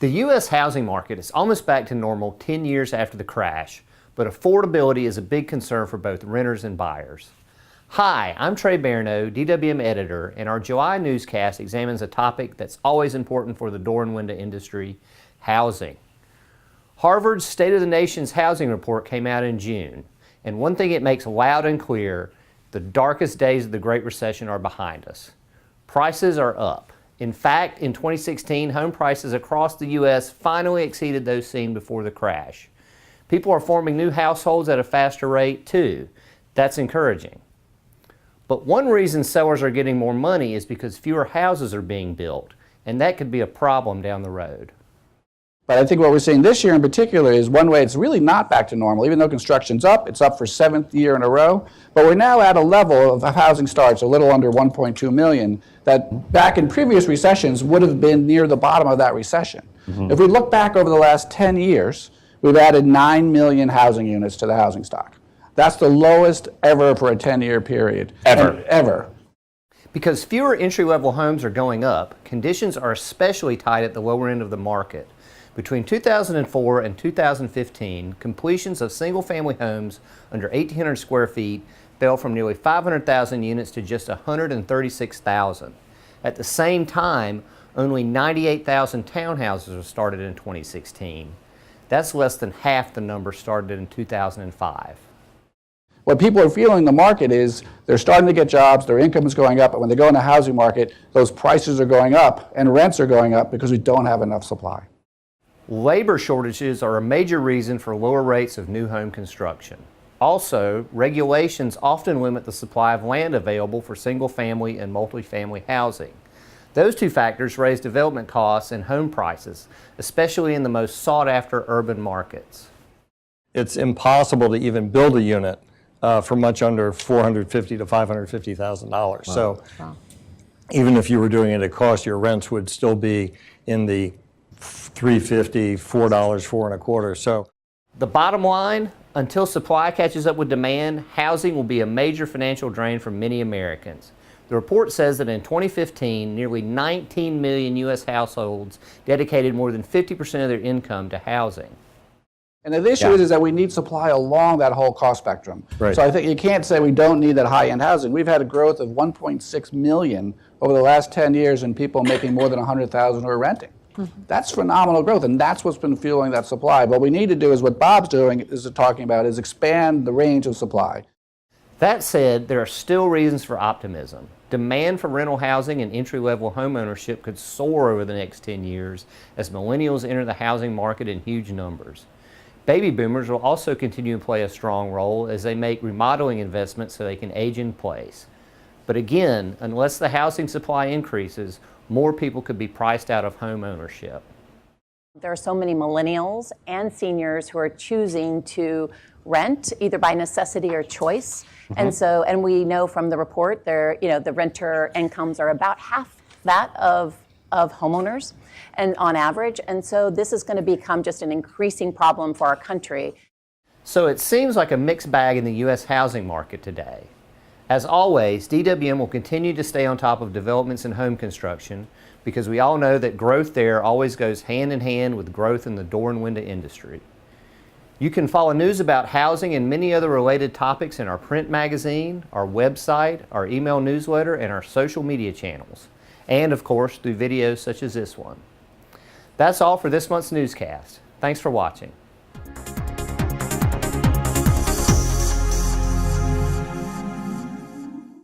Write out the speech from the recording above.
The U.S. housing market is almost back to normal 10 years after the crash, but affordability is a big concern for both renters and buyers. Hi, I'm Trey Barno, DWM editor, and our July newscast examines a topic that's always important for the door and window industry: housing. Harvard's State of the Nation's housing report came out in June, and one thing it makes loud and clear: the darkest days of the Great Recession are behind us. Prices are up. In fact, in 2016, home prices across the U.S. finally exceeded those seen before the crash. People are forming new households at a faster rate, too. That's encouraging. But one reason sellers are getting more money is because fewer houses are being built, and that could be a problem down the road. But I think what we're seeing this year in particular is one way it's really not back to normal. Even though construction's up, it's up for 7th year in a row. But we're now at a level of housing starts, a little under 1.2 million, that back in previous recessions would have been near the bottom of that recession. If we look back over the last 10 years, we've added 9 million housing units to the housing stock. That's the lowest ever for a 10-year period. Ever. Because fewer entry-level homes are going up, conditions are especially tight at the lower end of the market. Between 2004 and 2015, completions of single-family homes under 1,800 square feet fell from nearly 500,000 units to just 136,000. At the same time, only 98,000 townhouses were started in 2016. That's less than half the number started in 2005. What people are feeling in the market is they're starting to get jobs, their income is going up, but when they go in the housing market, those prices are going up and rents are going up because we don't have enough supply. Labor shortages are a major reason for lower rates of new home construction. Also, regulations often limit the supply of land available for single-family and multifamily housing. Those two factors raise development costs and home prices, especially in the most sought-after urban markets. It's impossible to even build a unit for much under $450,000 to $550,000. Wow. So even if you were doing it at cost, your rents would still be in the $3.50, $4, $4.25. So the bottom line, until supply catches up with demand, housing will be a major financial drain for many Americans. The report says that in 2015, nearly 19 million U.S. households dedicated more than 50% of their income to housing. And the issue is that we need supply along that whole cost spectrum. Right. So I think you can't say we don't need that high-end housing. We've had a growth of 1.6 million over the last 10 years in people making more than 100,000 who are renting. That's phenomenal growth, and that's what's been fueling that supply. What we need to do is what Bob's doing, is talking about, is expand the range of supply. That said, there are still reasons for optimism. Demand for rental housing and entry-level home ownership could soar over the next 10 years as millennials enter the housing market in huge numbers. Baby boomers will also continue to play a strong role as they make remodeling investments so they can age in place. But again, unless the housing supply increases, more people could be priced out of home ownership. There are so many millennials and seniors who are choosing to rent either by necessity or choice. And we know from the report the renter incomes are about half that of homeowners and on average. And so this is going to become just an increasing problem for our country. So it seems like a mixed bag in the U.S. housing market today. As always, DWM will continue to stay on top of developments in home construction because we all know that growth there always goes hand in hand with growth in the door and window industry. You can follow news about housing and many other related topics in our print magazine, our website, our email newsletter, and our social media channels. And of course, through videos such as this one. That's all for this month's newscast. Thanks for watching.